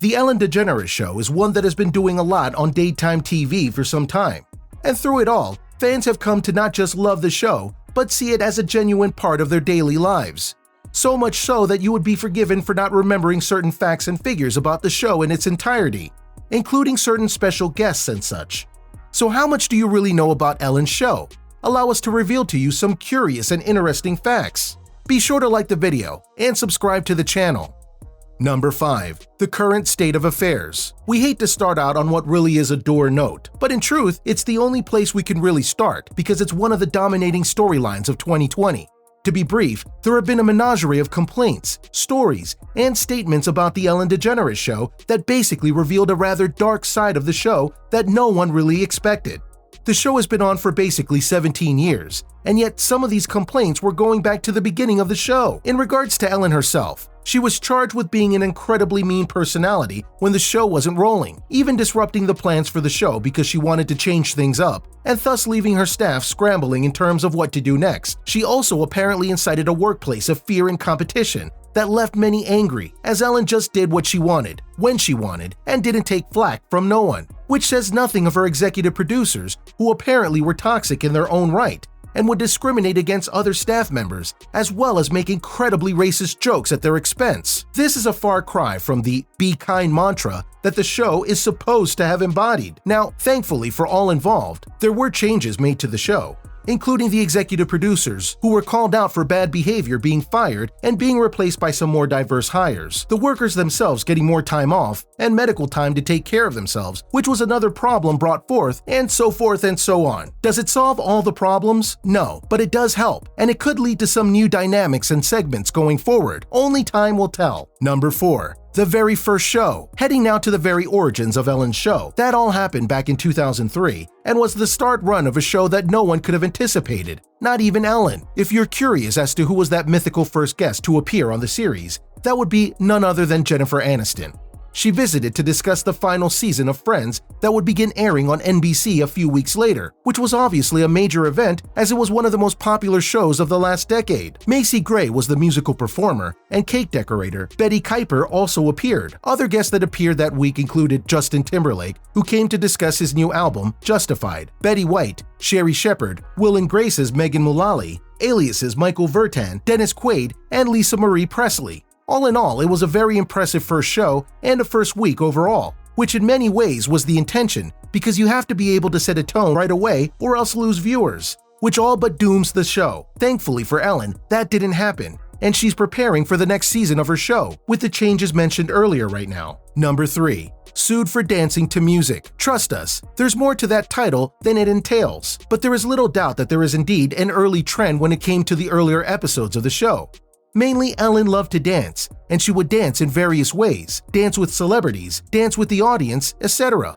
The Ellen DeGeneres Show is one that has been doing a lot on daytime TV for some time. And through it all, fans have come to not just love the show, but see it as a genuine part of their daily lives. So much so that you would be forgiven for not remembering certain facts and figures about the show in its entirety, including certain special guests and such. So how much do you really know about Ellen's show? Allow us to reveal to you some curious and interesting facts. Be sure to like the video and subscribe to the channel. Number 5. The current state of affairs. We hate to start out on what really is a dour note, but in truth, it's the only place we can really start because it's one of the dominating storylines of 2020. To be brief, there have been a menagerie of complaints, stories, and statements about the Ellen DeGeneres Show that basically revealed a rather dark side of the show that no one really expected. The show has been on for basically 17 years, and yet some of these complaints were going back to the beginning of the show. In regards to Ellen herself, she was charged with being an incredibly mean personality when the show wasn't rolling, even disrupting the plans for the show because she wanted to change things up, and thus leaving her staff scrambling in terms of what to do next. She also apparently incited a workplace of fear and competition that left many angry, as Ellen just did what she wanted, when she wanted, and didn't take flack from no one, which says nothing of her executive producers, who apparently were toxic in their own right, and would discriminate against other staff members, as well as make incredibly racist jokes at their expense. This is a far cry from the "be kind" mantra that the show is supposed to have embodied. Now, thankfully for all involved, there were changes made to the show, including the executive producers, who were called out for bad behavior being fired and being replaced by some more diverse hires, the workers themselves getting more time off and medical time to take care of themselves, which was another problem brought forth, and so forth and so on. Does it solve all the problems? No, but it does help, and it could lead to some new dynamics and segments going forward. Only time will tell. Number 4. The very first show. Heading now to the very origins of Ellen's show. That all happened back in 2003 and was the start run of a show that no one could have anticipated, not even Ellen. If you're curious as to who was that mythical first guest to appear on the series, that would be none other than Jennifer Aniston. She visited to discuss the final season of Friends that would begin airing on NBC a few weeks later, which was obviously a major event as it was one of the most popular shows of the last decade. Macy Gray was the musical performer, and cake decorator Betty Kuiper also appeared. Other guests that appeared that week included Justin Timberlake, who came to discuss his new album, Justified, Betty White, Sherry Shepherd, Will and Grace's Megan Mullally, Alias's Michael Vertan, Dennis Quaid, and Lisa Marie Presley. All in all, it was a very impressive first show and a first week overall, which in many ways was the intention because you have to be able to set a tone right away or else lose viewers, which all but dooms the show. Thankfully for Ellen, that didn't happen, and she's preparing for the next season of her show with the changes mentioned earlier right now. Number 3. Sued for dancing to music. Trust us, there's more to that title than it entails, but there is little doubt that there is indeed an early trend when it came to the earlier episodes of the show. Mainly, Ellen loved to dance, and she would dance in various ways, dance with celebrities, dance with the audience, etc.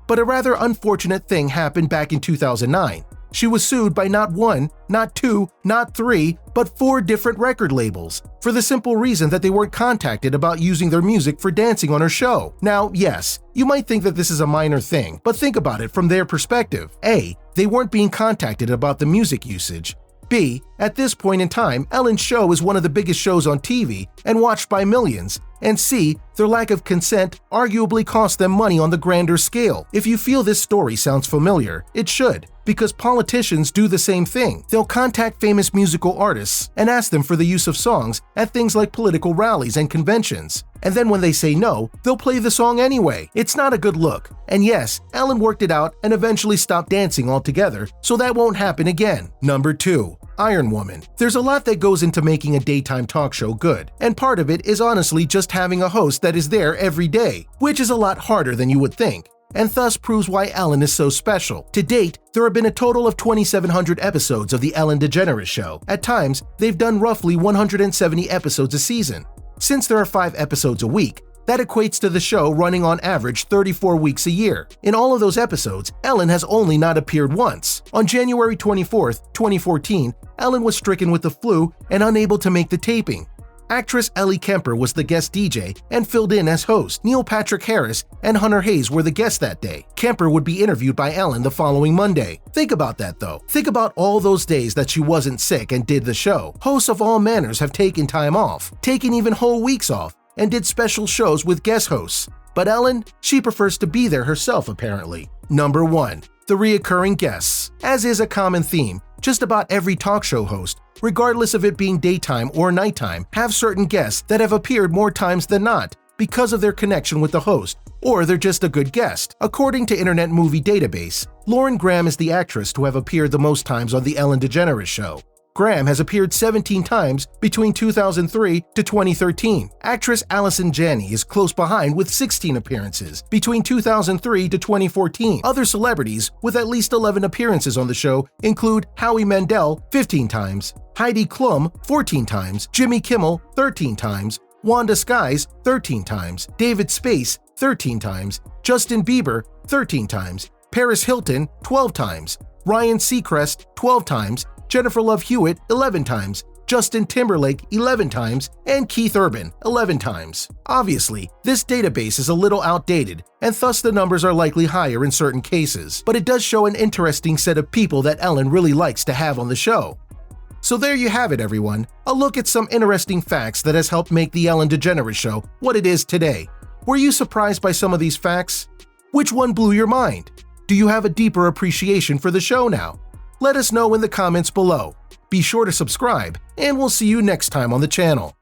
But a rather unfortunate thing happened back in 2009. She was sued by not 1, not 2, not 3, but 4 different record labels, for the simple reason that they weren't contacted about using their music for dancing on her show. Now, yes, you might think that this is a minor thing, but think about it from their perspective. A. They weren't being contacted about the music usage. B. At this point in time, Ellen's show is one of the biggest shows on TV and watched by millions. And C. Their lack of consent arguably cost them money on the grander scale. If you feel this story sounds familiar, it should, because politicians do the same thing. They'll contact famous musical artists and ask them for the use of songs at things like political rallies and conventions. And then when they say no, they'll play the song anyway. It's not a good look. And yes, Ellen worked it out and eventually stopped dancing altogether, so that won't happen again. Number 2. Iron Woman. There's a lot that goes into making a daytime talk show good, and part of it is honestly just having a host that is there every day, which is a lot harder than you would think, and thus proves why Ellen is so special. To date, there have been a total of 2,700 episodes of The Ellen DeGeneres Show. At times, they've done roughly 170 episodes a season. Since there are 5 episodes a week, that equates to the show running on average 34 weeks a year. In all of those episodes, Ellen has only not appeared once. On January 24, 2014, Ellen was stricken with the flu and unable to make the taping. Actress Ellie Kemper was the guest DJ and filled in as host. Neil Patrick Harris and Hunter Hayes were the guests that day. Kemper would be interviewed by Ellen the following Monday. Think about that though. Think about all those days that she wasn't sick and did the show. Hosts of all manners have taken time off, taken even whole weeks off, and did special shows with guest hosts. But Ellen, she prefers to be there herself apparently. Number 1. The reoccurring guests. As is a common theme, just about every talk show host, regardless of it being daytime or nighttime, have certain guests that have appeared more times than not because of their connection with the host, or they're just a good guest. According to Internet Movie Database, Lauren Graham is the actress to have appeared the most times on The Ellen DeGeneres Show. Graham has appeared 17 times between 2003 to 2013. Actress Allison Janney is close behind with 16 appearances between 2003 to 2014. Other celebrities with at least 11 appearances on the show include Howie Mandel 15 times, Heidi Klum 14 times, Jimmy Kimmel 13 times, Wanda Skies 13 times, David Space 13 times, Justin Bieber 13 times, Paris Hilton 12 times, Ryan Seacrest 12 times, Jennifer Love Hewitt 11 times, Justin Timberlake 11 times, and Keith Urban 11 times. Obviously, this database is a little outdated, and thus the numbers are likely higher in certain cases, but it does show an interesting set of people that Ellen really likes to have on the show. So there you have it, everyone, a look at some interesting facts that has helped make The Ellen DeGeneres Show what it is today. Were you surprised by some of these facts? Which one blew your mind? Do you have a deeper appreciation for the show now? Let us know in the comments below. Be sure to subscribe, and we'll see you next time on the channel.